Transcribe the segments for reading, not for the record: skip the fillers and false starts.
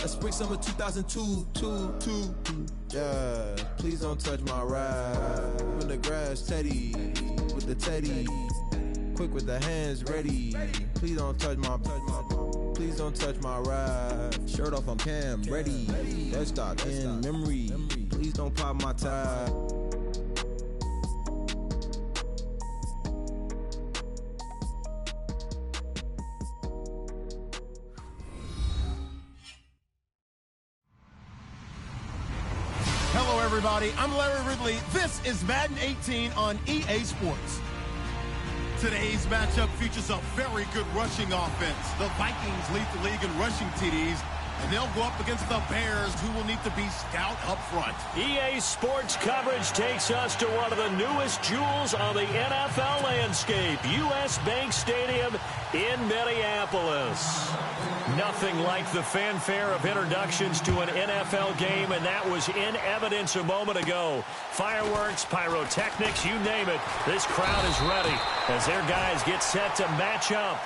spring summer 2002. Yeah, please don't touch my ride. In the grass, Teddy, with the Teddy. Quick with the hands ready. Please don't touch my ride. Shirt off on cam, ready. Dead stock in memory. Please don't pop my tie. Hello, everybody. I'm Larry Ridley. This is Madden 18 on EA Sports. Today's matchup features a very good rushing offense. The Vikings lead the league in rushing TDs, and they'll go up against the Bears, who will need to be stout up front. EA Sports coverage takes us to one of the newest jewels on the NFL landscape, US Bank Stadium in Minneapolis. Nothing like the fanfare of introductions to an NFL game, and that was in evidence a moment ago. Fireworks, pyrotechnics, you name it. This crowd is ready as their guys get set to match up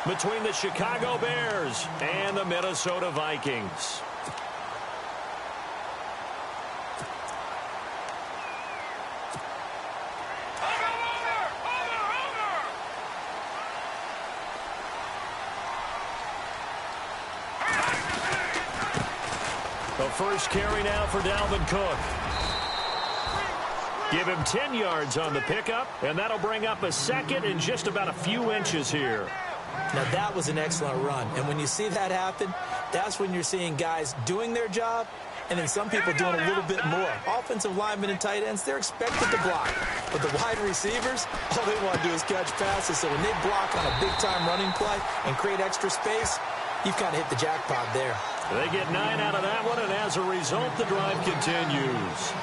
between the Chicago Bears and the Minnesota Vikings. The first carry now for Dalvin Cook. Give him 10 yards on the pickup, and that'll bring up a second in just about a few inches here. Now, that was an excellent run, and when you see that happen, that's when you're seeing guys doing their job and then some people doing a little bit more. Offensive linemen and tight ends, they're expected to block. But the wide receivers, all they want to do is catch passes. So when they block on a big-time running play and create extra space, you've kind of hit the jackpot there. They get 9 out of that one, and as a result, the drive continues.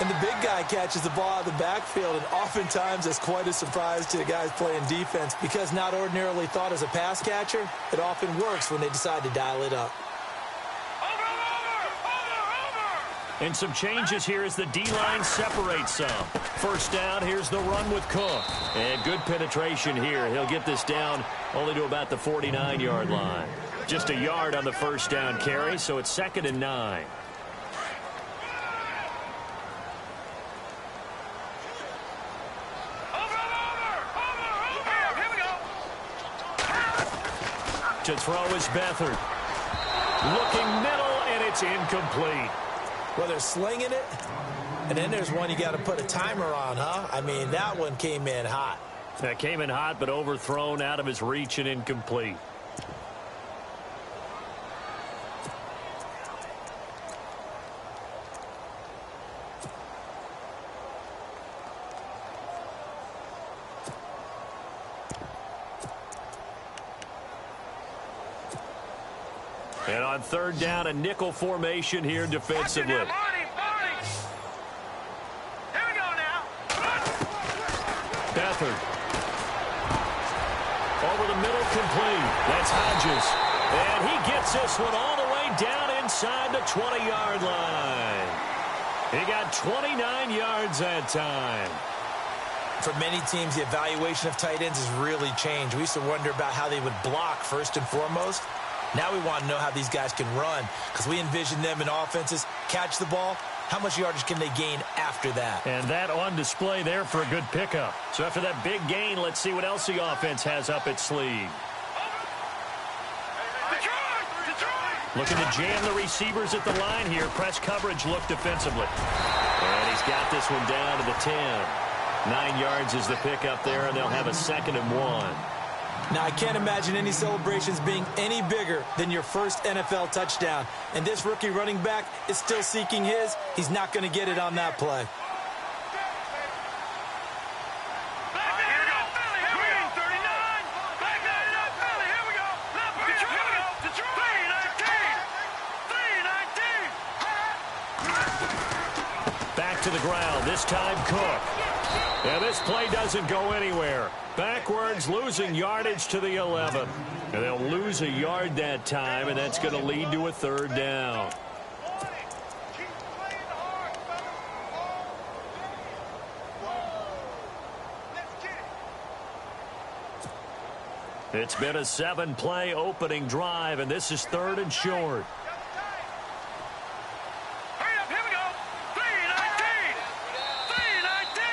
And the big guy catches the ball out of the backfield, and oftentimes it's quite a surprise to the guys playing defense because not ordinarily thought as a pass catcher, it often works when they decide to dial it up. And some changes here as the D-line separates some. First down, here's the run with Cook. And good penetration here. He'll get this down only to about the 49-yard line. Just a yard on the first down carry, so it's 2nd and 9. To throw is Beathard. Looking middle, and it's incomplete. Well, they're slinging it, and then there's one you got to put a timer on, huh? I mean, that one came in hot. That came in hot, but overthrown out of his reach and incomplete. And on third down, a nickel formation here defensively. Here we go now. Beathard. Over the middle, complete. That's Hodges. And he gets this one all the way down inside the 20-yard line. He got 29 yards that time. For many teams, the evaluation of tight ends has really changed. We used to wonder about how they would block first and foremost. Now we want to know how these guys can run because we envision them in offenses, catch the ball. How much yardage can they gain after that? And that on display there for a good pickup. So after that big gain, let's see what else the offense has up its sleeve. Looking to jam the receivers at the line here. Press coverage look defensively. And he's got this one down to the 10. 9 yards is the pickup there, and they'll have a 2nd and 1. Now, I can't imagine any celebrations being any bigger than your first NFL touchdown. And this rookie running back is still seeking his. He's not going to get it on that play. Back to the ground, this time Cook. And this play doesn't go anywhere. Backwards, losing yardage to the 11. And they'll lose a yard that time, and that's going to lead to a 3rd down. It's been a 7-play opening drive, and this is 3rd and short.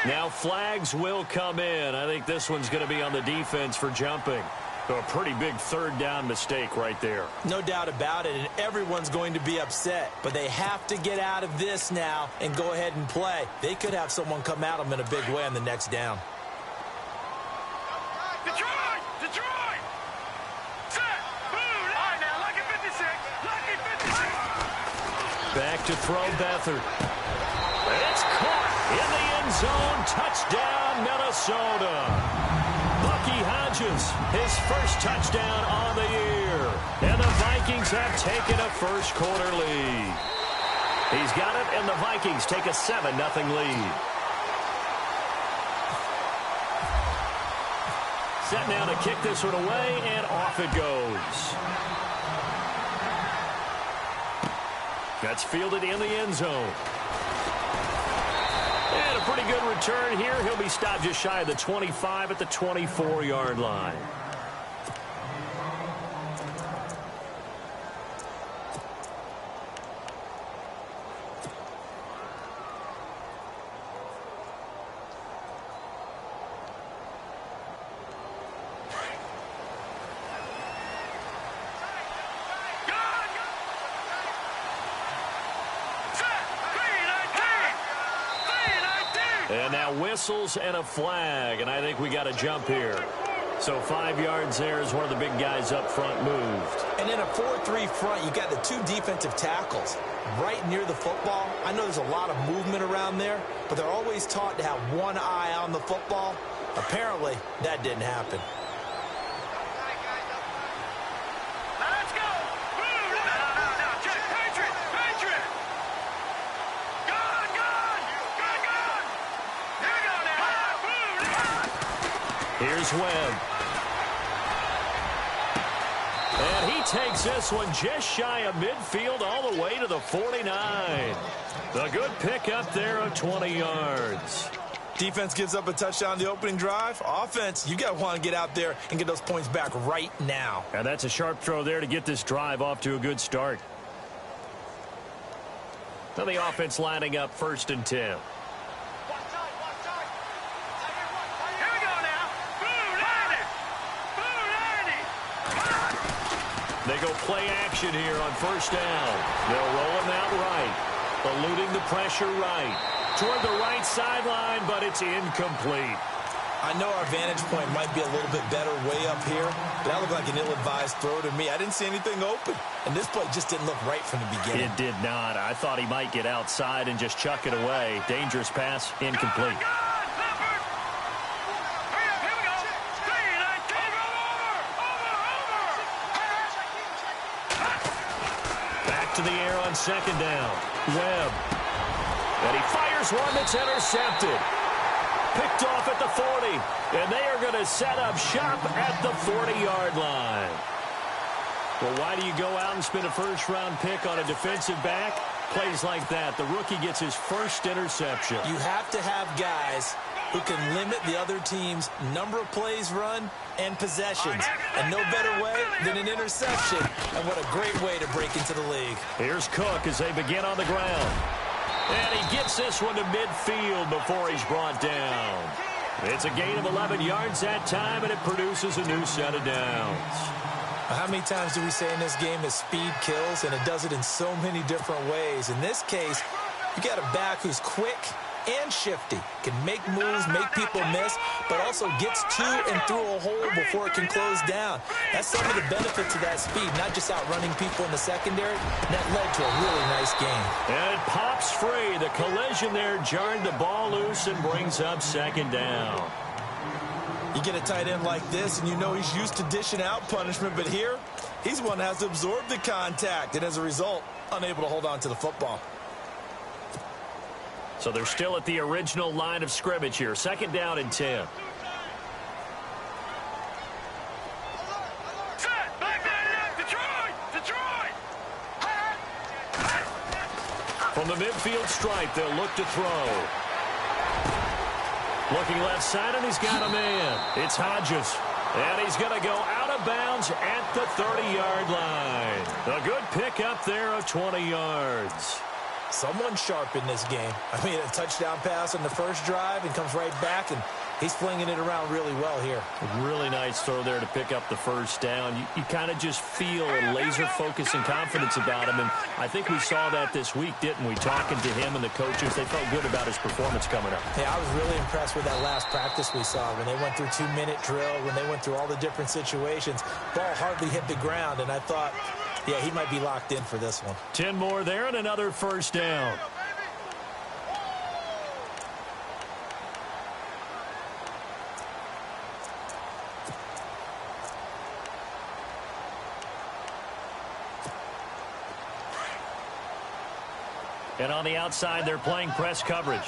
Now flags will come in. I think this one's going to be on the defense for jumping. So a pretty big third down mistake right there. No doubt about it, and everyone's going to be upset. But they have to get out of this now and go ahead and play. They could have someone come at them in a big way on the next down. Detroit! Detroit! Set! Boom! All right, now, lucky 56. Lucky 56. Back to throw Beathard. It's caught in the end zone. Touchdown, Minnesota. Bucky Hodges, his first touchdown on the year. And the Vikings have taken a first quarter lead. He's got it, and the Vikings take a 7-0 lead. Set now to kick this one away, and off it goes. That's fielded in the end zone. And a pretty good return here. He'll be stopped just shy of the 25 at the 24-yard line. And now whistles and a flag, and I think we got a jump here. So 5 yards there as one of the big guys up front moved. And in a 4-3 front, you got the two defensive tackles right near the football. I know there's a lot of movement around there, but they're always taught to have one eye on the football. Apparently, that didn't happen. Here's Webb. And he takes this one just shy of midfield all the way to the 49. The good pickup there of 20 yards. Defense gives up a touchdown on the opening drive. Offense, you got to want to get out there and get those points back right now. And that's a sharp throw there to get this drive off to a good start. Now the offense lining up 1st and 10. They go play action here on 1st down. They'll roll him out right. Eluding the pressure right. Toward the right sideline, but it's incomplete. I know our vantage point might be a little bit better way up here, but that looked like an ill-advised throw to me. I didn't see anything open, and this play just didn't look right from the beginning. It did not. I thought he might get outside and just chuck it away. Dangerous pass, incomplete. To the air on 2nd down. Webb. And he fires one that's intercepted. Picked off at the 40. And they are going to set up shop at the 40-yard line. Well, why do you go out and spend a first-round pick on a defensive back? Plays like that. The rookie gets his first interception. You have to have guys who can limit the other team's number of plays run and possessions. And no better way than an interception. And what a great way to break into the league. Here's Cook as they begin on the ground. And he gets this one to midfield before he's brought down. It's a gain of 11 yards that time, and it produces a new set of downs. How many times do we say in this game that speed kills, and it does it in so many different ways? In this case, you got a back who's quick and shifty, can make moves, make people miss, but also gets to and through a hole before it can close down. That's some of the benefits of that speed, not just outrunning people in the secondary. And that led to a really nice game. And it pops free. The collision there jarred the ball loose and brings up 2nd down. You get a tight end like this, and you know he's used to dishing out punishment, but here, he's one that has to absorb the contact, and as a result, unable to hold on to the football. So they're still at the original line of scrimmage here. 2nd down and 10. From the midfield stripe, they'll look to throw. Looking left side, and he's got a man. It's Hodges. And he's going to go out of bounds at the 30-yard line. A good pick up there of 20 yards. Someone sharp in this game. I mean, a touchdown pass on the first drive and comes right back, and he's flinging it around really well here. Really nice throw there to pick up the first down. You kind of just feel a laser focus and confidence about him, and I think we saw that this week, didn't we? Talking to him and the coaches, they felt good about his performance coming up. Yeah, I was really impressed with that last practice we saw when they went through 2-minute drill, when they went through all the different situations. Ball hardly hit the ground, and I thought, yeah, he might be locked in for this one. 10 more there and another first down. And on the outside, they're playing press coverage.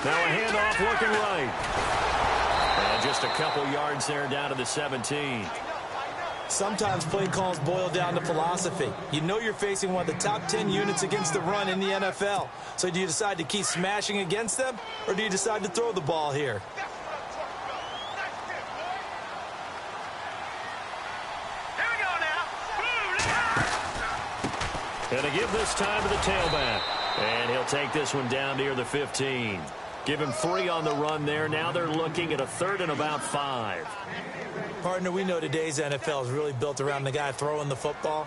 Now a handoff looking right. And just a couple yards there down to the 17. Sometimes play calls boil down to philosophy. You know you're facing one of the top 10 units against the run in the NFL. So do you decide to keep smashing against them, or do you decide to throw the ball here? And to give this time to the tailback. And he'll take this one down near the 15. Give him 3 on the run there. Now they're looking at a 3rd and about 5. Partner, we know today's NFL is really built around the guy throwing the football.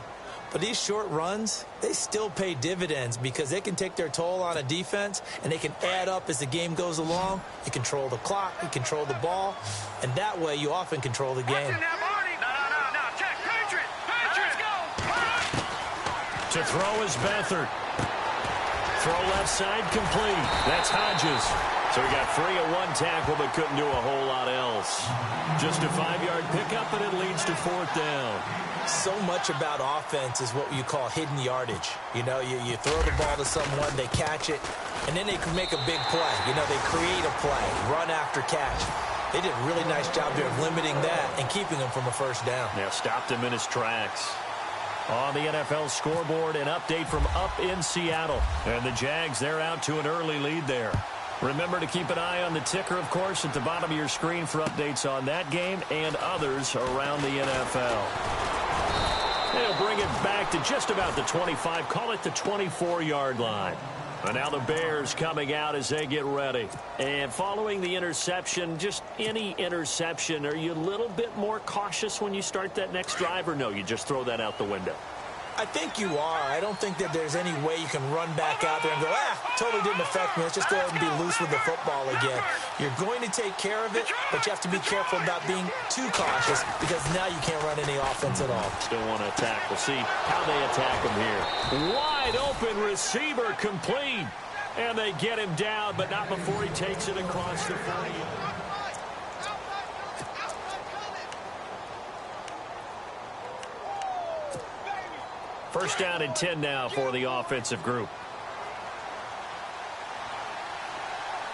But these short runs, they still pay dividends because they can take their toll on a defense, and they can add up as the game goes along. You control the clock, you control the ball, and that way you often control the game. To throw is Beathard. Throw left side complete. That's Hodges. So he got free of 1 tackle but couldn't do a whole lot else. Just a 5-yard pickup, and it leads to 4th down. So much about offense is what you call hidden yardage. You know, you throw the ball to someone, they catch it, and then they can make a big play. You know, they create a play, run after catch. They did a really nice job there of limiting that and keeping him from a first down. Yeah, stopped him in his tracks. On the NFL scoreboard, an update from up in Seattle. And the Jags, they're out to an early lead there. Remember to keep an eye on the ticker, of course, at the bottom of your screen for updates on that game and others around the NFL. They'll bring it back to just about the 25, call it the 24-yard line. And now the Bears coming out as they get ready. And following the interception, just any interception, are you a little bit more cautious when you start that next drive, or no, you just throw that out the window? I think you are. I don't think that there's any way you can run back out there and go, totally didn't affect me. Let's just go ahead and be loose with the football again. You're going to take care of it, but you have to be careful about being too cautious because now you can't run any offense at all. Still want to attack. We'll see how they attack him here. Wide open receiver complete. And they get him down, but not before he takes it across the 40. First down and 10 now for the offensive group.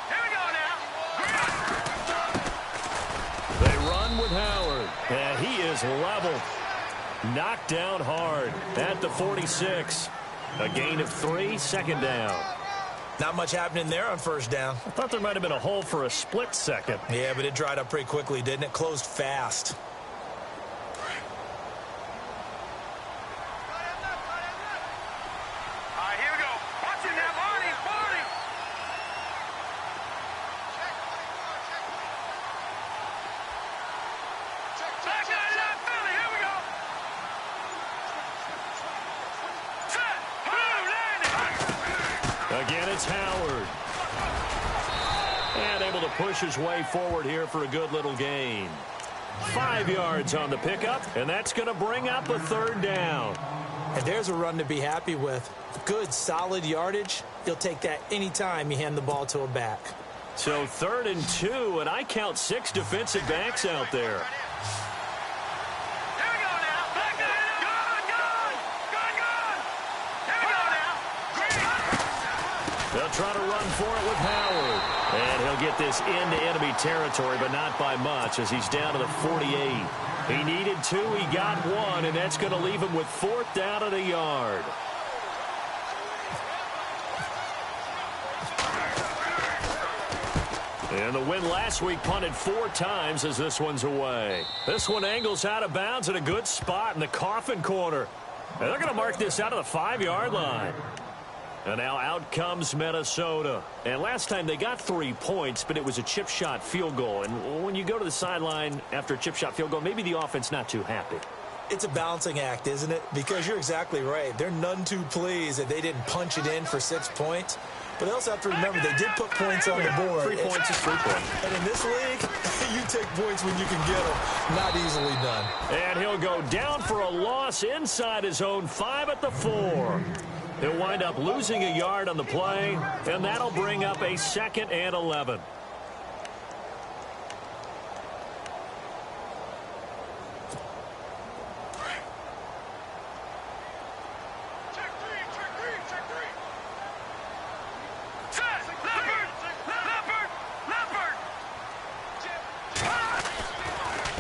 Here we go now. They run with Howard, and he is leveled. Knocked down hard at the 46. A gain of 3, 2nd down. Not much happening there on first down. I thought there might have been a hole for a split second. Yeah, but it dried up pretty quickly, didn't it? Closed fast. Again, it's Howard. And able to push his way forward here for a good little gain. 5 yards on the pickup, and that's going to bring up a 3rd down. And there's a run to be happy with. Good, solid yardage. You'll take that anytime you hand the ball to a back. So 3rd and 2, and I count 6 defensive backs out there. They'll try to run for it with Howard. And he'll get this into enemy territory, but not by much as he's down to the 48. He needed 2, he got 1, and that's going to leave him with 4th down at a yard. And the win last week punted 4 times as this one's away. This one angles out of bounds at a good spot in the coffin corner. And they're going to mark this out of the 5-yard line. And now out comes Minnesota. And last time they got 3 points, but it was a chip shot field goal. And when you go to the sideline after a chip shot field goal, maybe the offense not too happy. It's a balancing act, isn't it? Because you're exactly right. They're none too pleased that they didn't punch it in for 6 points. But they also have to remember they did put points on the board. 3 points is 3 points. And in this league, you take points when you can get them. Not easily done. And he'll go down for a loss inside his own 5 at the 4. He'll wind up losing a yard on the play, and that'll bring up a 2nd and 11.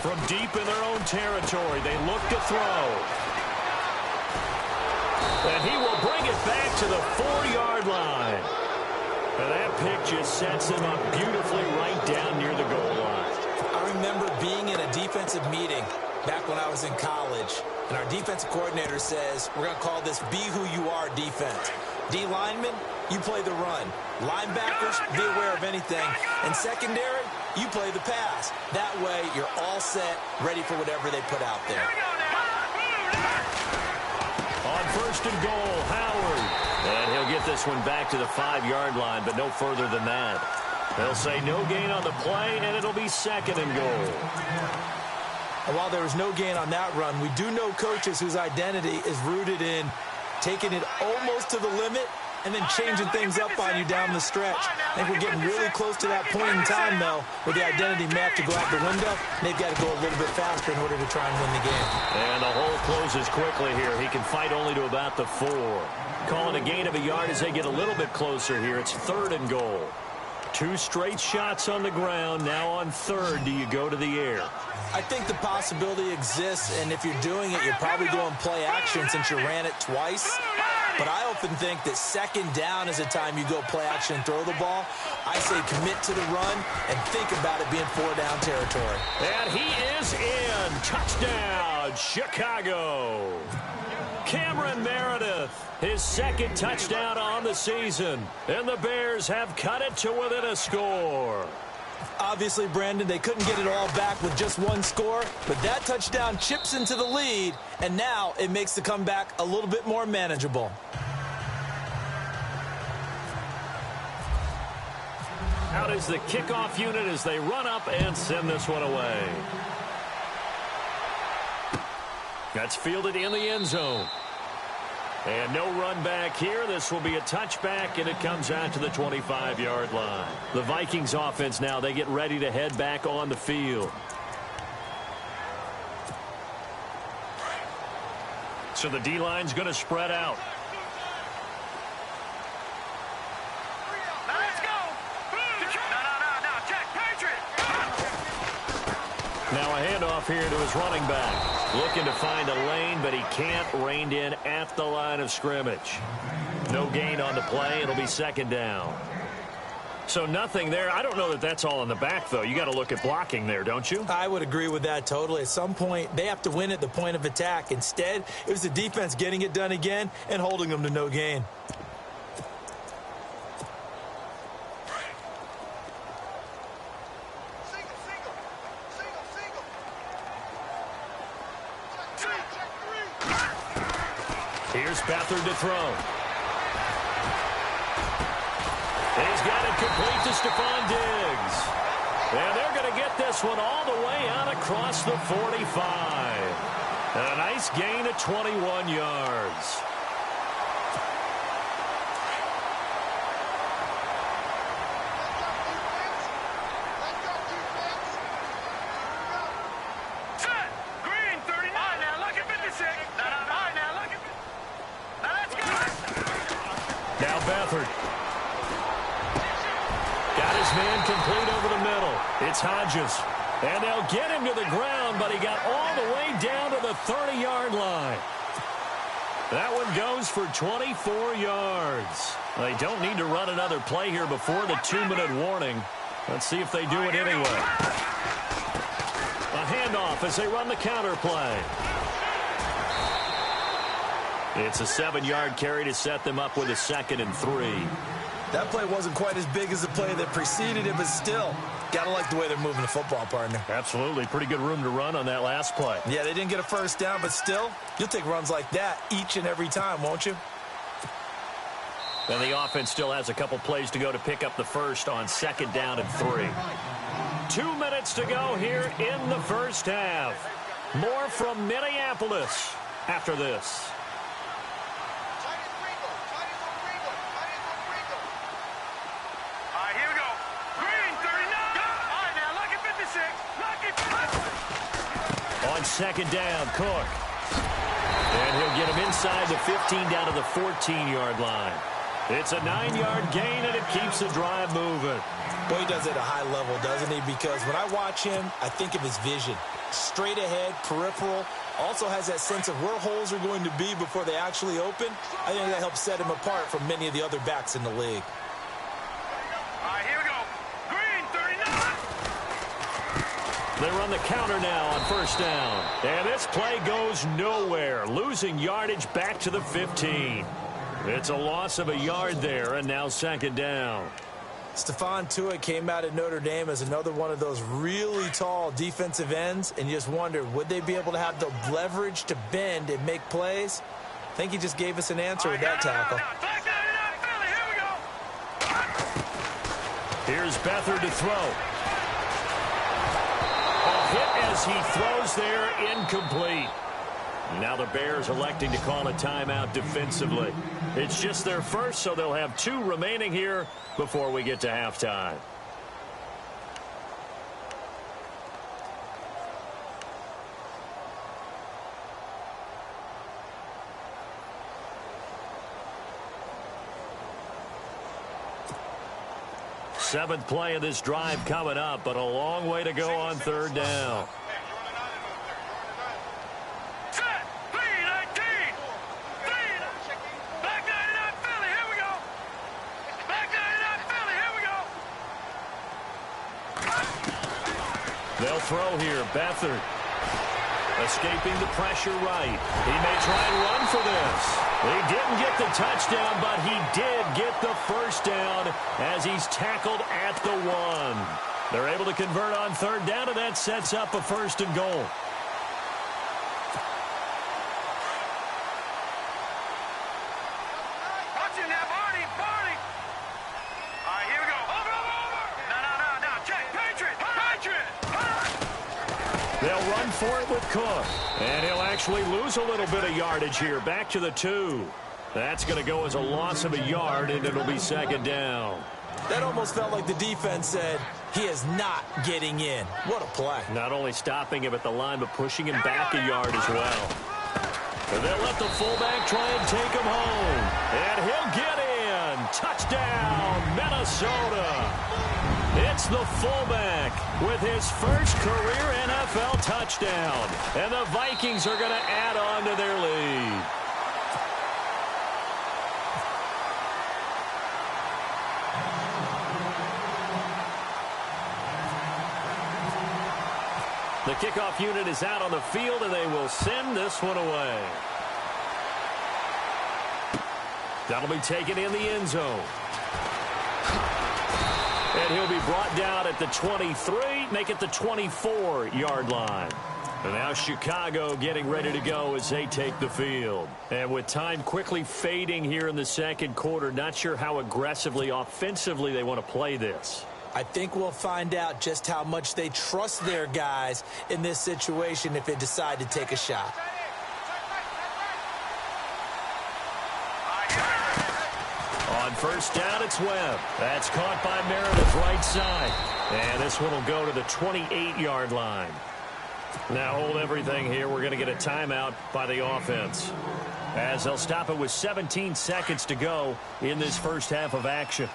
From deep in their own territory, they look to throw. And he will bring it back to the 4-yard line. And that pick just sets him up beautifully right down near the goal line. I remember being in a defensive meeting back when I was in college, and our defensive coordinator says, we're going to call this Be Who You Are defense. D linemen, you play the run. Linebackers, be aware of anything. And secondary, you play the pass. That way, you're all set, ready for whatever they put out there. On 1st and goal, Howard. And he'll get this one back to the 5-yard line, but no further than that. They'll say no gain on the play, and it'll be 2nd and goal. And while there was no gain on that run, we do know coaches whose identity is rooted in taking it almost to the limit and then changing things up on you down the stretch. I think we're getting really close to that point in time, though, where the identity map to go out the window. They've got to go a little bit faster in order to try and win the game. And the hole closes quickly here. He can fight only to about the 4. Calling a gain of a yard as they get a little bit closer here. It's 3rd and goal. 2 straight shots on the ground. Now on 3rd, do you go to the air? I think the possibility exists, and if you're doing it, you're probably going play action since you ran it twice. But I often think that 2nd down is a time you go play action and throw the ball. I say commit to the run and think about it being 4-down territory. And he is in. Touchdown, Chicago. Cameron Meredith, his 2nd touchdown on the season. And the Bears have cut it to within a score. Obviously, Brandon, they couldn't get it all back with just 1 score, but that touchdown chips into the lead, and now it makes the comeback a little bit more manageable. Out is the kickoff unit as they run up and send this one away. That's fielded in the end zone. And no run back here. This will be a touchback, and it comes out to the 25-yard line. The Vikings offense now, they get ready to head back on the field. So the D-line's going to spread out. Now let's go. No, check, Patriot. Now a handoff here to his running back. Looking to find a lane, but he can't. Reined in at the line of scrimmage. No gain on the play. It'll be 2nd down. So nothing there. I don't know that that's all in the back, though. You got to look at blocking there, don't you? I would agree with that totally. At some point, they have to win at the point of attack. Instead, it was the defense getting it done again and holding them to no gain. Here's Beathard to throw. He's got it complete to Stephon Diggs. And they're going to get this one all the way out across the 45. And a nice gain of 21 yards. Set. Green, 39. Now look at 56. Now let's go. Now Beathard. Got his man complete over the middle. It's Hodges. And they'll get him to the ground, but he got all the way down to the 30-yard line. That one goes for 24 yards. They don't need to run another play here before the 2-minute warning. Let's see if they do it anyway. A handoff as they run the counter play. It's a 7-yard carry to set them up with a 2nd and 3. That play wasn't quite as big as the play that preceded it, but still, gotta like the way they're moving the football, partner. Absolutely. Pretty good room to run on that last play. Yeah, they didn't get a first down, but still, you'll take runs like that each and every time, won't you? And the offense still has a couple plays to go to pick up the first on 2nd down and 3. 2 minutes to go here in the first half. More from Minneapolis after this. Here we go. Green, 39. All right, now, lucky 56. Lucky 56. On 2nd down, Cook. And he'll get him inside the 15 down to the 14-yard line. It's a 9-yard gain, and it keeps the drive moving. Boy, he does it at a high level, doesn't he? Because when I watch him, I think of his vision. Straight ahead, peripheral. Also has that sense of where holes are going to be before they actually open. I think that helps set him apart from many of the other backs in the league. All right, here we go. Green, 39. They run the counter now on 1st down. And this play goes nowhere. Losing yardage back to the 15. It's a loss of a yard there, and now 2nd down. Stephon Tuitt came out of Notre Dame as another one of those really tall defensive ends, and you just wonder, would they be able to have the leverage to bend and make plays? I think he just gave us an answer with that tackle. Here's Beathard to throw. A hit as he throws there, incomplete. Now the Bears electing to call a timeout defensively. It's just their first, so they'll have 2 remaining here before we get to halftime. Seventh play of this drive coming up, but a long way to go on 3rd down. They'll throw here. Beathard escaping the pressure right. He may try and run for this. He didn't get the touchdown, but he did get the first down as he's tackled at the 1. They're able to convert on 3rd down, and that sets up a 1st and goal. They'll run for it with Cook. And he'll actually lose a little bit of yardage here. Back to the 2. That's going to go as a loss of a yard, and it'll be 2nd down. That almost felt like the defense said, he is not getting in. What a play. Not only stopping him at the line, but pushing him back a yard as well. And they'll let the fullback try and take him home. And he'll get in. Touchdown, Minnesota. It's the fullback with his first career NFL touchdown. And the Vikings are going to add on to their lead. The kickoff unit is out on the field, and they will send this one away. That'll be taken in the end zone. And he'll be brought down at the 23, make it the 24-yard line. And now Chicago getting ready to go as they take the field. And with time quickly fading here in the 2nd quarter, not sure how aggressively, offensively they want to play this. I think we'll find out just how much they trust their guys in this situation if they decide to take a shot. On 1st down, it's Webb. That's caught by Meredith right side. And this one will go to the 28-yard line. Now hold everything here. We're going to get a timeout by the offense, as they'll stop it with 17 seconds to go in this first half of action.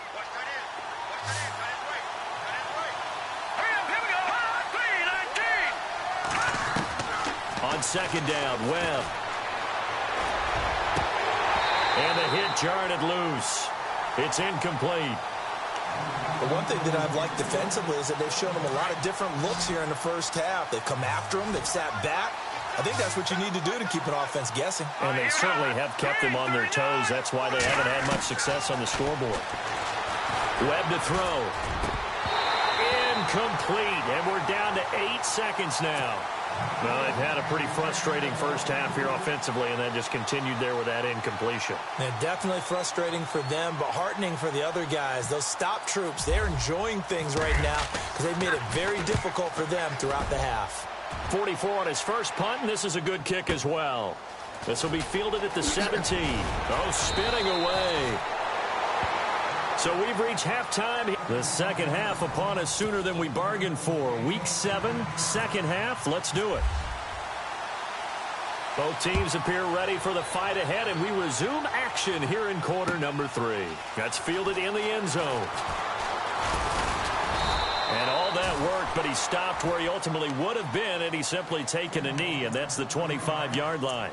On 2nd down, Webb. And the hit jarred it loose. It's incomplete. The one thing that I've liked defensively is that they've shown them a lot of different looks here in the first half. They've come after them. They've sat back. I think that's what you need to do to keep an offense guessing. And they certainly have kept them on their toes. That's why they haven't had much success on the scoreboard. Webb to throw. Incomplete. And we're down to 8 seconds now. Well, they've had a pretty frustrating first half here offensively, and then just continued there with that incompletion. And definitely frustrating for them, but heartening for the other guys. Those stop troops, they're enjoying things right now because they've made it very difficult for them throughout the half. 44 on his first punt, and this is a good kick as well. This will be fielded at the 17. Oh, spinning away. So we've reached halftime. The second half upon us sooner than we bargained for. Week 7, second half. Let's do it. Both teams appear ready for the fight ahead, and we resume action here in quarter number 3. That's fielded in the end zone. And all that work, but he stopped where he ultimately would have been, and he's simply taken a knee, and that's the 25-yard line.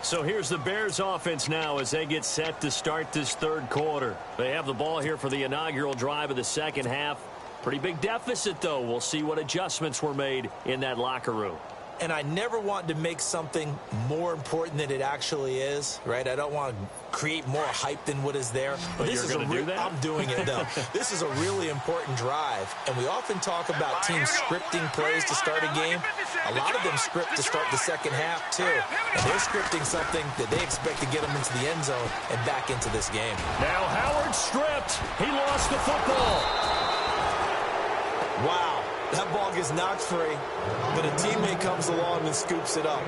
So here's the Bears offense now as they get set to start this third quarter. They have the ball here for the inaugural drive of the second half. Pretty big deficit, though. We'll see what adjustments were made in that locker room. And I never want to make something more important than it actually is, right? I don't want to create more hype than what is there. But this you're going to do that? I'm doing it, though. This is a really important drive. And we often talk about teams scripting plays to start a game. A lot of them script to start the second half, too. And they're scripting something that they expect to get them into the end zone and back into this game. Now Howard stripped. He lost the football. Wow. That ball gets knocked free, but a teammate comes along and scoops it up.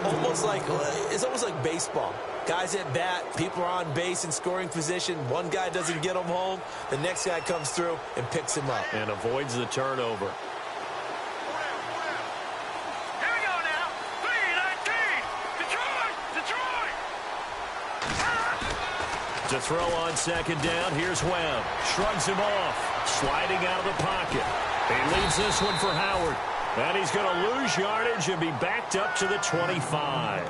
It's almost like baseball. Guys at bat, people are on base in scoring position. One guy doesn't get him home. The next guy comes through and picks him up. And avoids the turnover. Here we go now. 3-19. Detroit. To throw on second down, here's Webb. Shrugs him off. Sliding out of the pocket. He leaves this one for Howard. And he's going to lose yardage and be backed up to the 25.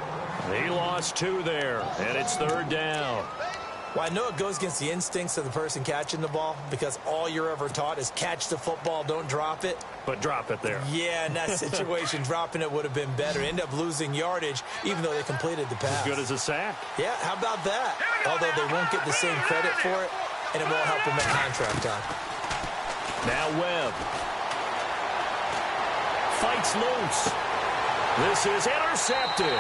He lost 2 there, and it's third down. Well, I know it goes against the instincts of the person catching the ball because all you're ever taught is catch the football, don't drop it. But drop it there. Yeah, in that situation, dropping it would have been better. End up losing yardage, even though they completed the pass. As good as a sack. Yeah, how about that? Although they won't get the same credit for it, and it won't help them at contract time. Now Webb. Fights loose. This is intercepted.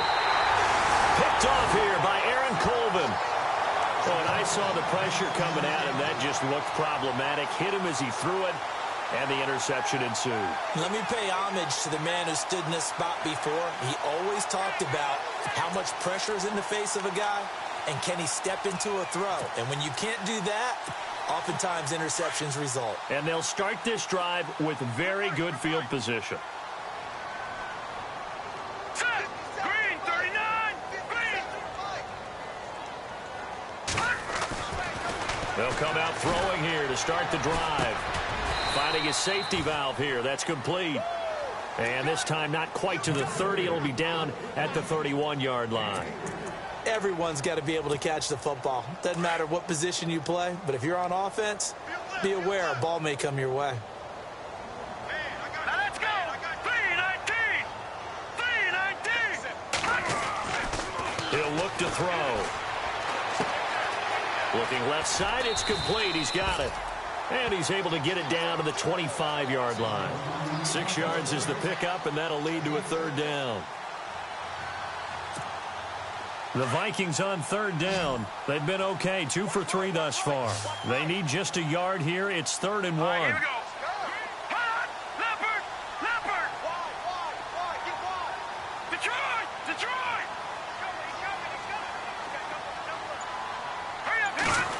Picked off here by Aaron Colvin. Oh, and I saw the pressure coming at him. That just looked problematic. Hit him as he threw it, and the interception ensued. Let me pay homage to the man who stood in this spot before. He always talked about how much pressure is in the face of a guy, and can he step into a throw. And when you can't do that, oftentimes interceptions result. And they'll start this drive with very good field position. Set. Green, 39. Green. They'll come out throwing here to start the drive. Finding his safety valve here. That's complete. And this time not quite to the 30. It'll be down at the 31-yard line. Everyone's got to be able to catch the football. Doesn't matter what position you play, but if you're on offense, be aware a ball may come your way. Now let's go. 3-19. 3-19. He'll look to throw. Looking left side, it's complete. He's got it. And he's able to get it down to the 25-yard line. 6 yards is the pickup, and that'll lead to a third down. The Vikings on third down. They've been okay, 2 for 3 thus far. They need just a yard here. It's 3rd and 1. All right, here we go. Hot. Leopard. Leopard. Detroit. Detroit. Hurry up, hurry up.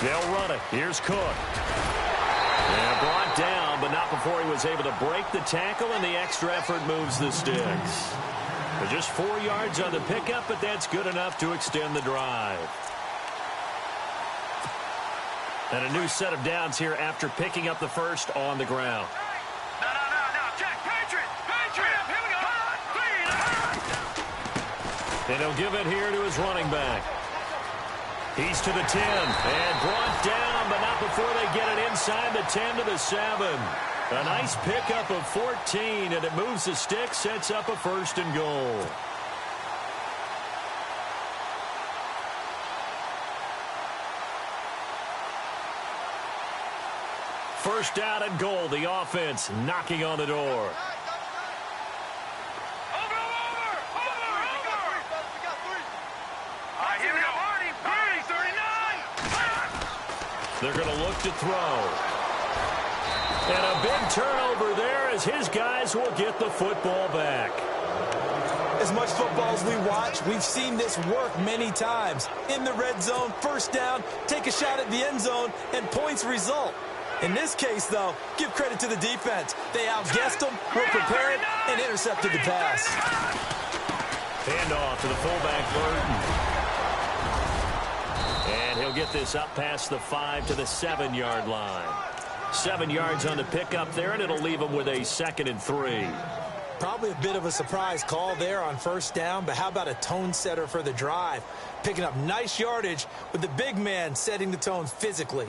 They'll run it. Here's Cook. And brought down, but not before he was able to break the tackle, and the extra effort moves the sticks. Just 4 yards on the pickup, but that's good enough to extend the drive. And a new set of downs here after picking up the first on the ground. No. Check. Patriot. Here we go. And he'll give it here to his running back. He's to the 10 and brought down, but not before they get it inside the 10 to the 7. A nice pickup of 14, and it moves the stick, sets up a 1st and goal. First down and goal, the offense knocking on the door. They're going to look to throw. And a big turnover there as his guys will get the football back. As much football as we watch, we've seen this work many times. In the red zone, first down, take a shot at the end zone, and points result. In this case, though, give credit to the defense. They outguessed them, were prepared, and intercepted the pass. Handoff to the fullback, Burton. And he'll get this up past the 5 to the 7-yard line. 7 yards on the pickup there, and it'll leave him with a 2nd and 3. Probably a bit of a surprise call there on first down, but how about a tone setter for the drive? Picking up nice yardage with the big man setting the tone physically.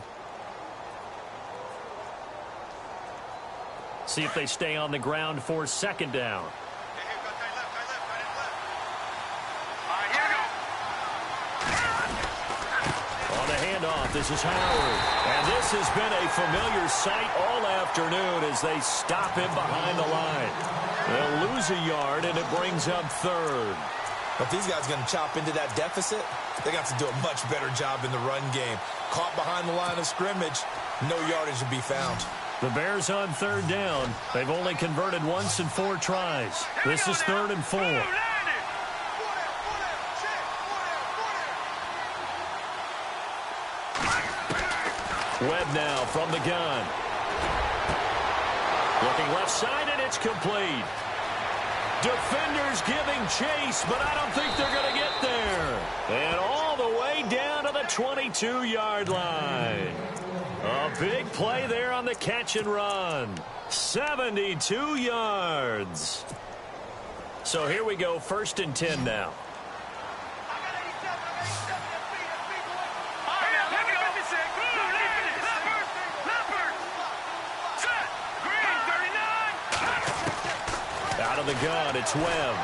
See if they stay on the ground for 2nd down. On the handoff, this is Howard. And this has been a familiar sight all afternoon as they stop him behind the line. They'll lose a yard, and it brings up 3rd. But these guys are going to chop into that deficit. They got to do a much better job in the run game. Caught behind the line of scrimmage, no yardage to be found. The Bears on 3rd down. They've only converted once in 4 tries. This is 3rd and 4. Webb now from the gun. Looking left side, and it's complete. Defenders giving chase, but I don't think they're going to get there. And all the way down to the 22-yard line. A big play there on the catch and run. 72 yards. So here we go, 1st and 10 now. Out of the gun, it's Webb.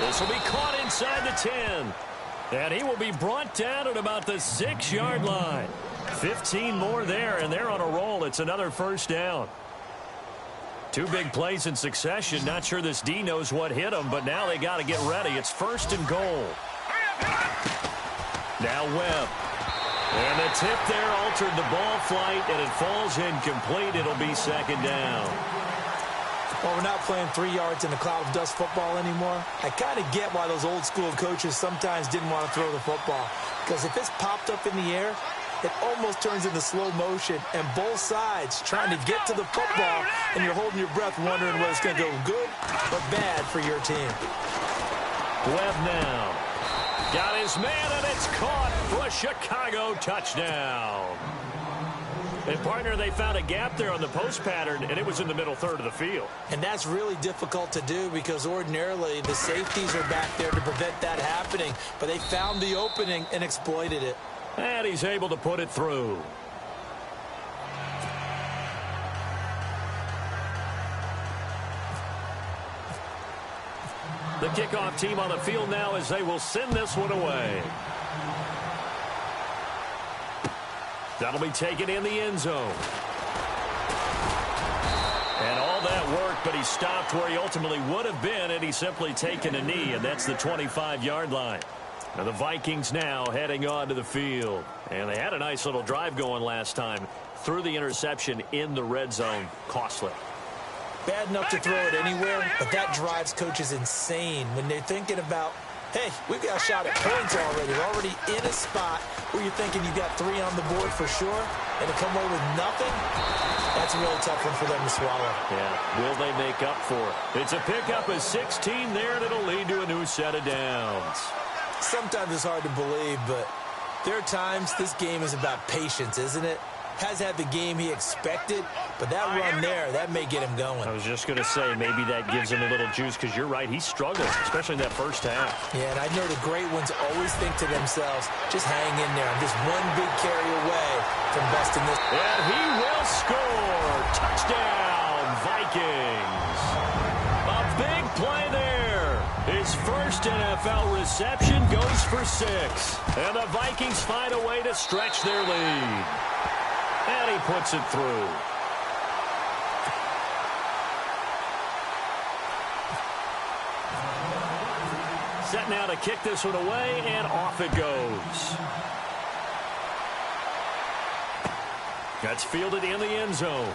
This will be caught inside the 10. And he will be brought down at about the 6-yard line. 15 more there, and they're on a roll. It's another 1st down. 2 big plays in succession. Not sure this D knows what hit him, but now they got to get ready. It's 1st and goal. Now Webb. And the tip there altered the ball flight, and it falls incomplete. It'll be 2nd down. Well, we're not playing 3 yards in a cloud of dust football anymore. I kind of get why those old school coaches sometimes didn't want to throw the football. Because if it's popped up in the air, it almost turns into slow motion, and both sides trying to get to the football, and you're holding your breath wondering whether it's going to go good or bad for your team. Webb now. Got his man, and it's caught for a Chicago touchdown. And, partner, they found a gap there on the post pattern, and it was in the middle 3rd of the field. And that's really difficult to do because ordinarily the safeties are back there to prevent that happening. But they found the opening and exploited it. And he's able to put it through. The kickoff team on the field now as they will send this one away. That'll be taken in the end zone. And all that work, but he stopped where he ultimately would have been, and he's simply taken a knee, and that's the 25-yard line. Now the Vikings now heading onto the field. And they had a nice little drive going last time. Threw the interception in the red zone. Costly. Bad enough to throw it anywhere, but that drives coaches insane when they're thinking about, hey, we've got a shot at points already. We're already in a spot where you're thinking you got 3 on the board for sure, and to come away with nothing, that's a really tough one for them to swallow. Yeah, will they make up for it? It's a pickup of 16 there, and it'll lead to a new set of downs. Sometimes it's hard to believe, but there are times this game is about patience, isn't it? Has had the game he expected, but that run there, that may get him going. I was just going to say, maybe that gives him a little juice, because you're right, he struggled, especially in that first half. Yeah, and I know the great ones always think to themselves, just hang in there. I'm just one big carry away from busting this. And he will score. Touchdown, Vikings. A big play there. His first NFL reception goes for 6. And the Vikings find a way to stretch their lead. And he puts it through. Set now to kick this one away, and off it goes. That's fielded in the end zone.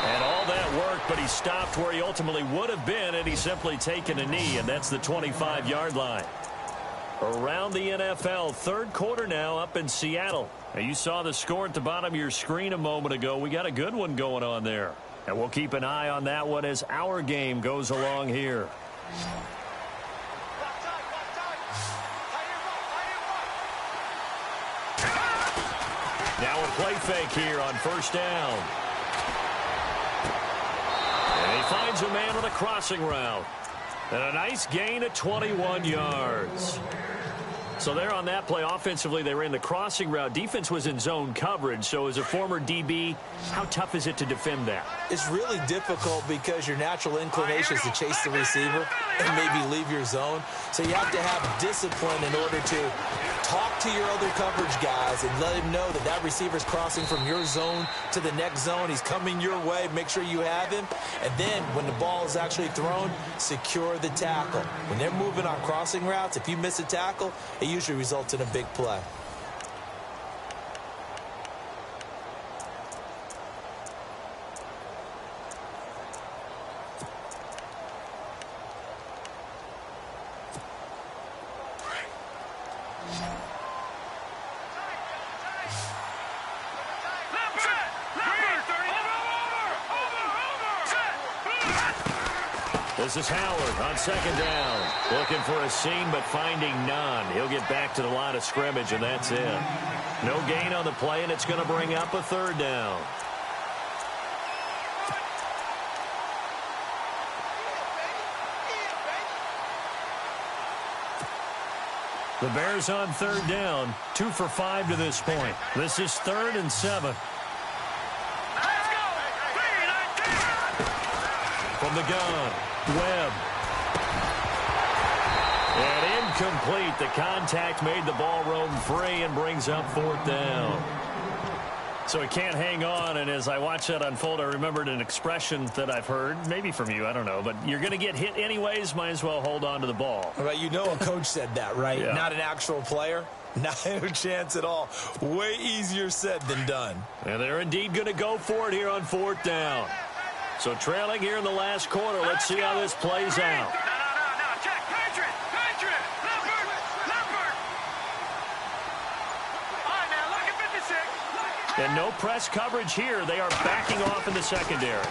And all that work, but he stopped where he ultimately would have been, and he's simply taken a knee, and that's the 25-yard line. Around the NFL, third quarter now up in Seattle. Now, you saw the score at the bottom of your screen a moment ago. We got a good one going on there. And we'll keep an eye on that one as our game goes along here. Now a play fake here on first down. And he finds a man on a crossing route. And a nice gain of 21 yards. So there on that play, offensively, they ran the crossing route. Defense was in zone coverage. So as a former DB, how tough is it to defend that? It's really difficult because your natural inclination is to chase the receiver and maybe leave your zone. So you have to have discipline in order to talk to your other coverage guys and let him know that that receiver is crossing from your zone to the next zone. He's coming your way. Make sure you have him. And then when the ball is actually thrown, secure the tackle. When they're moving on crossing routes, if you miss a tackle, it usually results in a big play. This is Howard on second down. Looking for a seam, but finding none. He'll get back to the line of scrimmage, and that's it. No gain on the play, and it's going to bring up a third down. The Bears on third down, 2 for 5 to this point. This is 3rd and 7. From the gun, Webb. And incomplete. The contact made the ball roam free and brings up 4th down. So he can't hang on, and as I watch that unfold, I remembered an expression that I've heard, maybe from you, I don't know, but you're going to get hit anyways, might as well hold on to the ball. Right, you know a coach said that, right? Yeah. Not an actual player. Not a chance at all. Way easier said than done. And they're indeed going to go for it here on 4th down. So trailing here in the last quarter. Let's see how this plays out. No. Check. Patriot. Leopard. All right, now, look at 56. And no press coverage here. They are backing off in the secondary.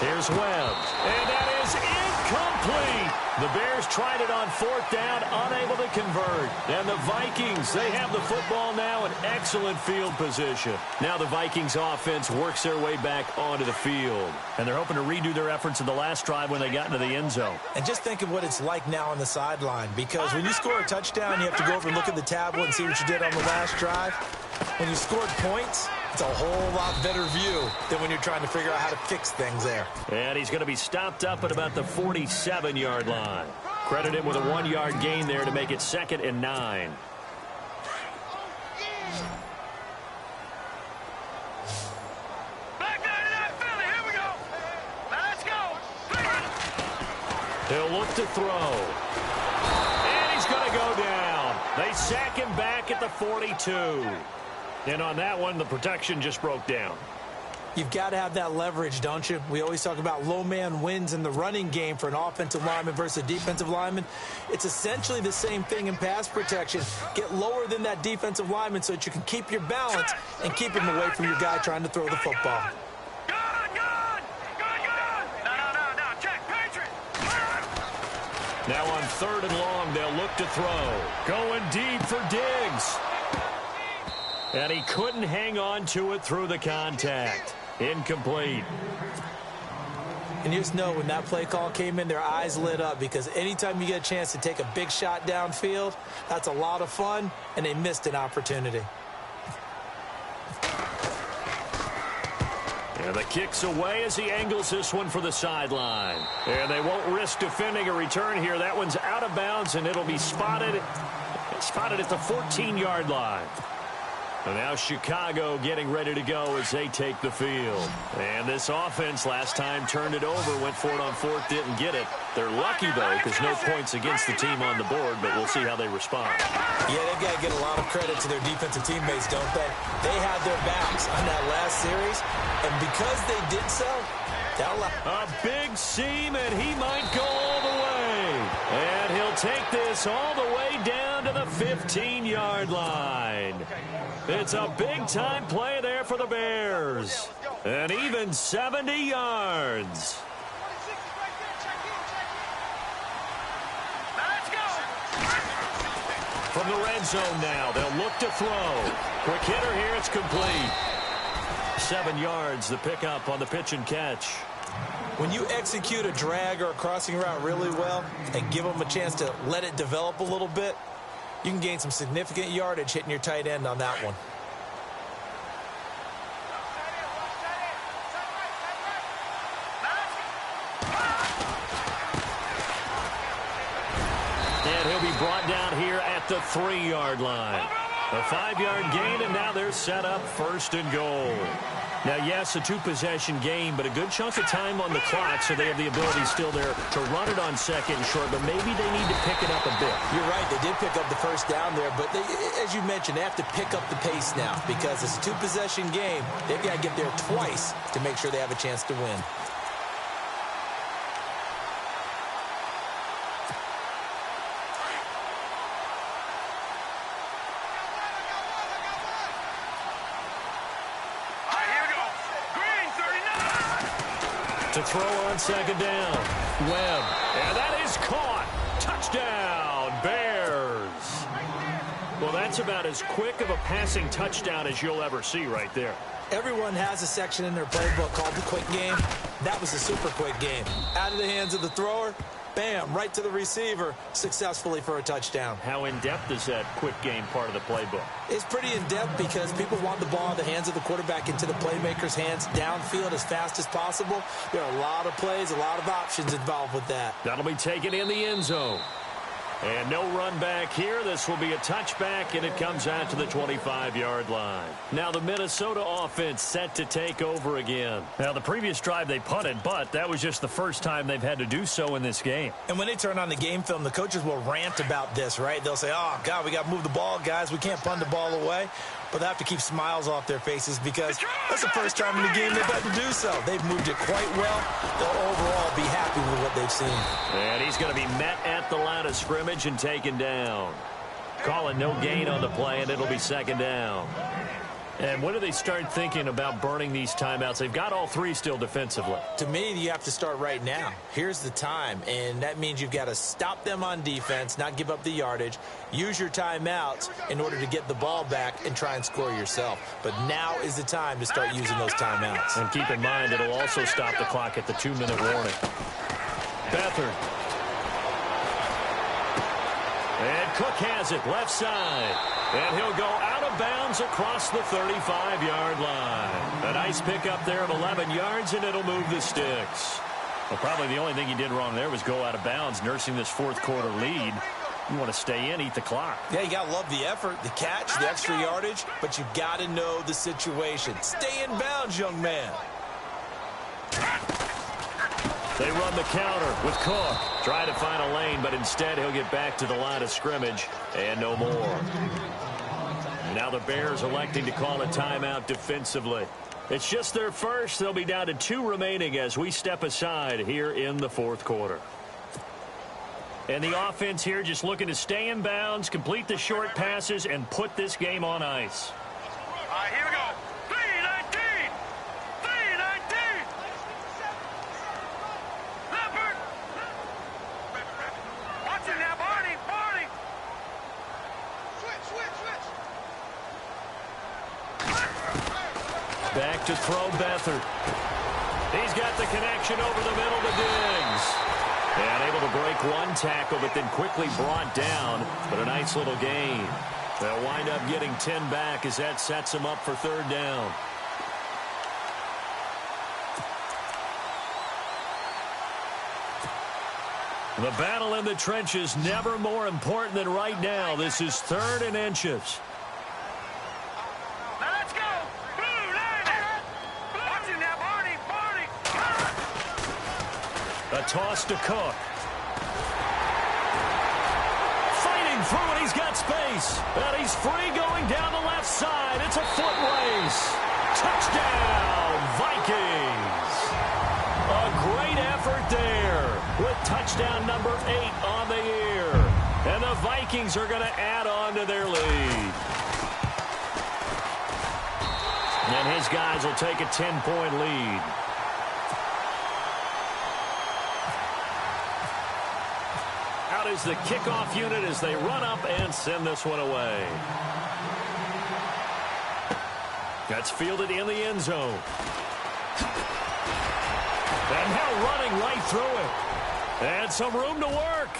Here's Webb. And that is incomplete. The Bears tried it on 4th down, unable to convert. And the Vikings, they have the football now in excellent field position. Now the Vikings offense works their way back onto the field. And they're hoping to redo their efforts in the last drive when they got into the end zone. And just think of what it's like now on the sideline, because when you score a touchdown, you have to go over and look at the tablet and see what you did on the last drive. When you scored points, it's a whole lot better view than when you're trying to figure out how to fix things there. And he's going to be stopped up at about the 47-yard line. Credit him with a 1-yard gain there to make it 2nd and 9. Back 99 Philly, here we go. Let's go. He'll look to throw. And he's going to go down. They sack him back at the 42. And on that one, the protection just broke down. You've got to have that leverage, don't you? We always talk about low man wins in the running game for an offensive lineman versus a defensive lineman. It's essentially the same thing in pass protection. Get lower than that defensive lineman so that you can keep your balance and keep him away from your guy trying to throw the football. Gone. No. Check. Patriot. Now on 3rd and long, they'll look to throw. Going deep for Diggs. And he couldn't hang on to it through the contact. Incomplete. And you just know when that play call came in, their eyes lit up, because anytime you get a chance to take a big shot downfield, that's a lot of fun, and they missed an opportunity. And the kick's away as he angles this one for the sideline. And they won't risk defending a return here. That one's out of bounds, and it'll be spotted at the 14-yard line. And now Chicago getting ready to go as they take the field. And this offense last time turned it over, went for it on fourth, didn't get it. They're lucky, though, because no points against the team on the board, but we'll see how they respond. Yeah, they've got to get a lot of credit to their defensive teammates, don't they? They had their backs on that last series, and because they did so, a big seam, and he might go all the way. And he'll take this all the way down to the 15-yard line. It's a big-time play there for the Bears. And even 70 yards. From the red zone now, they'll look to throw. Quick hitter here, it's complete. 7 yards, the pickup on the pitch and catch. When you execute a drag or a crossing route really well and give them a chance to let it develop a little bit, you can gain some significant yardage hitting your tight end on that one. And he'll be brought down here at the 3-yard line. A 5-yard gain, and now they're set up 1st and goal. Now, yes, a 2-possession game, but a good chunk of time on the clock, so they have the ability still there to run it on 2nd and short, but maybe they need to pick it up a bit. You're right. They did pick up the first down there, but as you mentioned, they have to pick up the pace now because it's a 2-possession game. They've got to get there twice to make sure they have a chance to win. To throw on 2nd down. Webb. And that is caught. Touchdown, Bears. Well, that's about as quick of a passing touchdown as you'll ever see right there. Everyone has a section in their playbook called the quick game. That was a super quick game. Out of the hands of the thrower, bam, right to the receiver, successfully for a touchdown. How in-depth is that quick game part of the playbook? It's pretty in-depth because people want the ball in the hands of the quarterback into the playmaker's hands downfield as fast as possible. There are a lot of plays, a lot of options involved with that. That'll be taken in the end zone. And no run back here. This will be a touchback, and it comes out to the 25-yard line. Now the Minnesota offense set to take over again. Now the previous drive they punted, but that was just the first time they've had to do so in this game. And when they turn on the game film, the coaches will rant about this, right? They'll say, oh, God, we got to move the ball, guys. We can't punt the ball away. But they have to keep smiles off their faces because that's the first time in the game they've had to do so. They've moved it quite well. They'll overall be happy with what they've seen. And he's going to be met at the line of scrimmage and taken down. Calling no gain on the play, and it'll be 2nd down. And when do they start thinking about burning these timeouts? They've got all 3 still defensively. To me, you have to start right now. Here's the time, and that means you've got to stop them on defense, not give up the yardage, use your timeouts in order to get the ball back and try and score yourself. But now is the time to start using those timeouts. And keep in mind, it'll also stop the clock at the 2-minute warning. Beathard. And Cook has it, left side. And he'll go out of bounds across the 35-yard line. A nice pickup there of 11 yards, and it'll move the sticks. Well, probably the only thing he did wrong there was go out of bounds, nursing this 4th quarter lead. You want to stay in, eat the clock. Yeah, you got to love the effort, the catch, the extra yardage, but you got to know the situation. Stay in bounds, young man. They run the counter with Cook. Trying to find a lane, but instead he'll get back to the line of scrimmage and no more. Now the Bears electing to call a timeout defensively. It's just their first. They'll be down to 2 remaining as we step aside here in the 4th quarter. And the offense here just looking to stay in bounds, complete the short passes, and put this game on ice. All right, here we go. 3-19. 3-19. Leopard. Watch it now, Barney. Barney. Switch. to throw Beathard. He's got the connection over the middle to Diggs. And able to break one tackle, but then quickly brought down. But a nice little gain. They'll wind up getting 10 back as that sets them up for third down. The battle in the trenches never more important than right now. This is 3rd and inches. Now let's go. Blue line. Watch him now, Barney. A toss to Cook. Fighting through it. He's got space. And he's free going down the left side. It's a foot race. Touchdown, Vikings. A great effort there with touchdown number 8 on the year. And the Vikings are going to add on to their lead. And his guys will take a 10-point lead. Out is the kickoff unit as they run up and send this one away. That's fielded in the end zone. And now running right through it. And some room to work.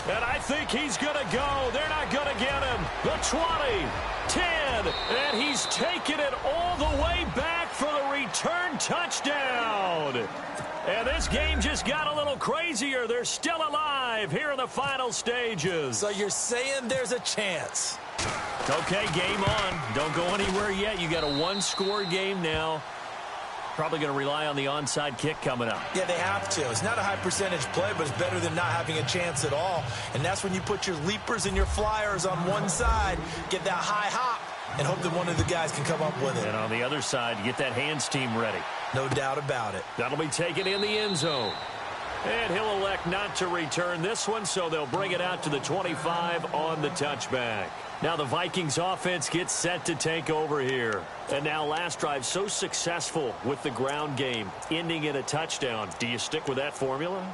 And I think he's going to go. They're not going to get him. The 20, 10, and he's taken it all the way back for the return touchdown. And this game just got a little crazier. They're still alive here in the final stages. So you're saying there's a chance? Okay, game on. Don't go anywhere yet. You got a one-score game now. Probably going to rely on the onside kick coming up. Yeah, they have to. It's not a high percentage play, but it's better than not having a chance at all. And that's when you put your leapers and your flyers on one side, get that high hop, and hope that one of the guys can come up with it. And on the other side, you get that hands team ready. No doubt about it. That'll be taken in the end zone. And he'll elect not to return this one, so they'll bring it out to the 25 on the touchback. Now the Vikings offense gets set to take over here. And now last drive so successful with the ground game, ending in a touchdown. Do you stick with that formula?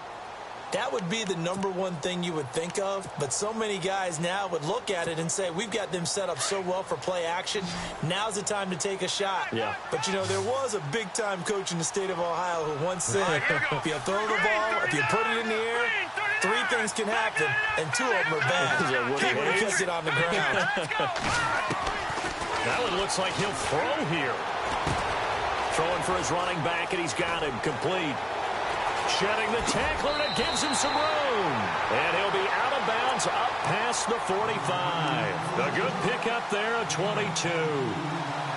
That would be the #1 thing you would think of, but so many guys now would look at it and say, we've got them set up so well for play action. Now's the time to take a shot. Yeah. But, you know, there was a big-time coach in the state of Ohio who once said, if you throw the ball, if you put it in the air, 3 things can happen, and 2 of them are bad. He would have kept it on the ground. That one looks like he'll throw here. Throwing for his running back, and he's got him complete. Shedding the tackler, and it gives him some room. And he'll be out of bounds up past the 45. A good pickup there, a 22.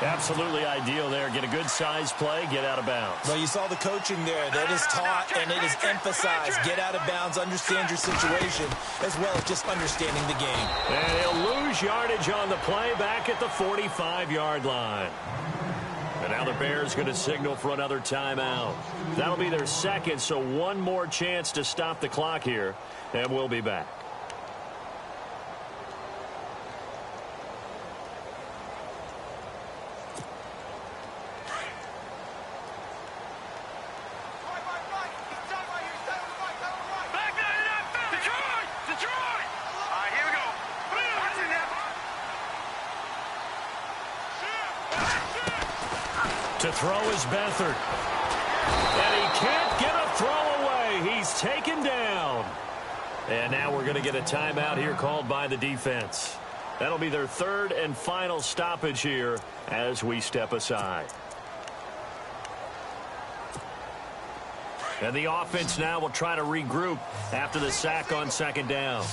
Absolutely ideal there. Get a good size play, get out of bounds. Well, you saw the coaching there. That is taught and it is emphasized. Get out of bounds, understand your situation, as well as just understanding the game. And he'll lose yardage on the play back at the 45-yard line. And now the Bears going to signal for another timeout. That'll be their second, so one more chance to stop the clock here, and we'll be back. To throw is Beathard. And he can't get a throw away. He's taken down. And now we're going to get a timeout here called by the defense. That'll be their 3rd and final stoppage here as we step aside. And the offense now will try to regroup after the sack on 2nd down.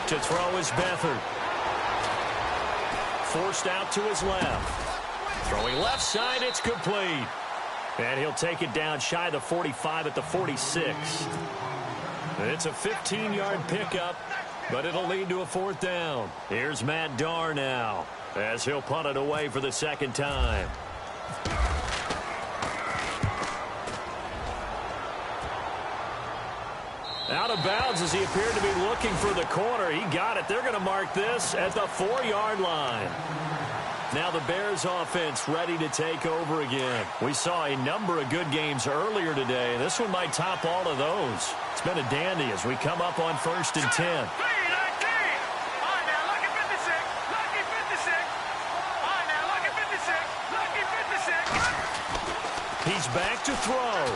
To throw is Beathard. Forced out to his left. Throwing left side, it's complete. And he'll take it down shy of the 45 at the 46. And it's a 15-yard pickup, but it'll lead to a 4th down. Here's Matt Darr now, as he'll punt it away for the 2nd time. Out of bounds as he appeared to be looking for the corner. He got it. They're going to mark this at the 4-yard line. Now the Bears offense ready to take over again. We saw a number of good games earlier today. This one might top all of those. It's been a dandy as we come up on 1st and 10. He's back to throw.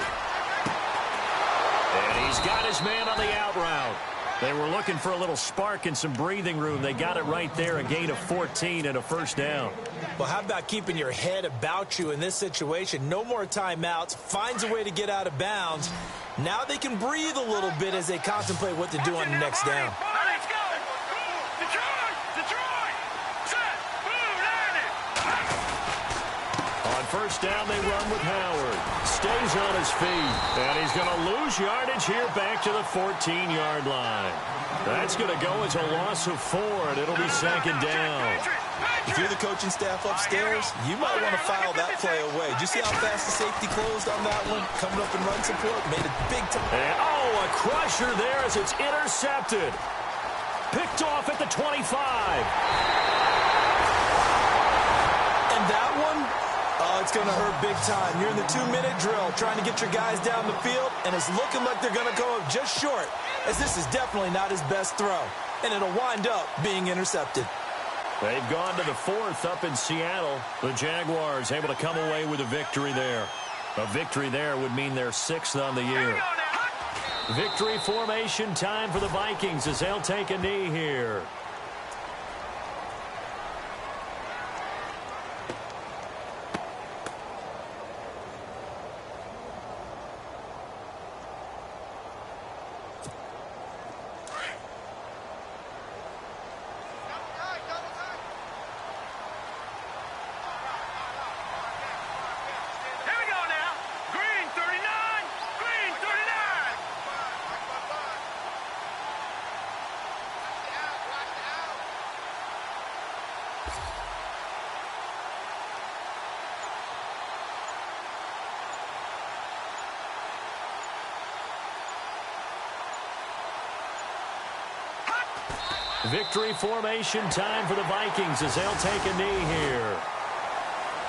And he's got his man on the out route. They were looking for a little spark and some breathing room. They got it right there, a gain of 14 and a first down. Well, how about keeping your head about you in this situation? No more timeouts. Finds a way to get out of bounds. Now they can breathe a little bit as they contemplate what to do on the next down. Let's go. Detroit. Set. Move, land it. On first down, they run with Howard. Stays on his feet. And he's going to lose yardage here back to the 14-yard line. That's going to go as a loss of 4, and it'll be second down. If you're the coaching staff upstairs, you might want to file that play away. Did you see how fast the safety closed on that one? Coming up in run support, made it big time. And, a crusher there as it's intercepted. Picked off at the 25. And that one, it's going to hurt big time. You're in the 2-minute drill trying to get your guys down the field, and it's looking like they're going to go up just short, as this is definitely not his best throw, and it'll wind up being intercepted. They've gone to the 4th up in Seattle. The Jaguars able to come away with a victory there. A victory there would mean they're 6th on the year. Victory formation time for the Vikings as they'll take a knee here. Victory formation time for the Vikings as they'll take a knee here.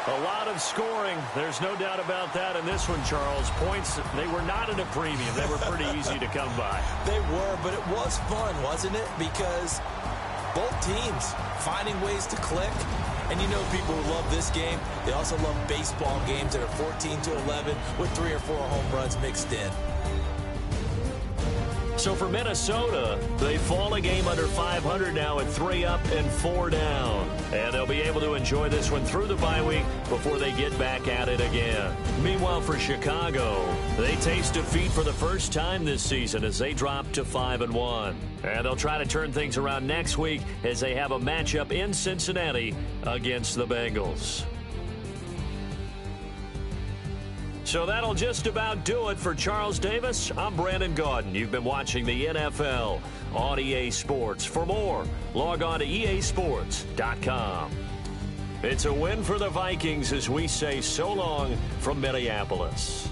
A lot of scoring. There's no doubt about that in this one, Charles. Points, they were not in a premium. They were pretty easy to come by. They were, but it was fun, wasn't it? Because both teams finding ways to click. And you know people who love this game, they also love baseball games that are 14-11 with 3 or 4 home runs mixed in. So for Minnesota, they fall a game under 500 now at 3 up and 4 down. And they'll be able to enjoy this one through the bye week before they get back at it again. Meanwhile, for Chicago, they taste defeat for the first time this season as they drop to 5-1. And they'll try to turn things around next week as they have a matchup in Cincinnati against the Bengals. So that'll just about do it for Charles Davis. I'm Brandon Gaudin. You've been watching the NFL on EA Sports. For more, log on to easports.com. It's a win for the Vikings as we say so long from Minneapolis.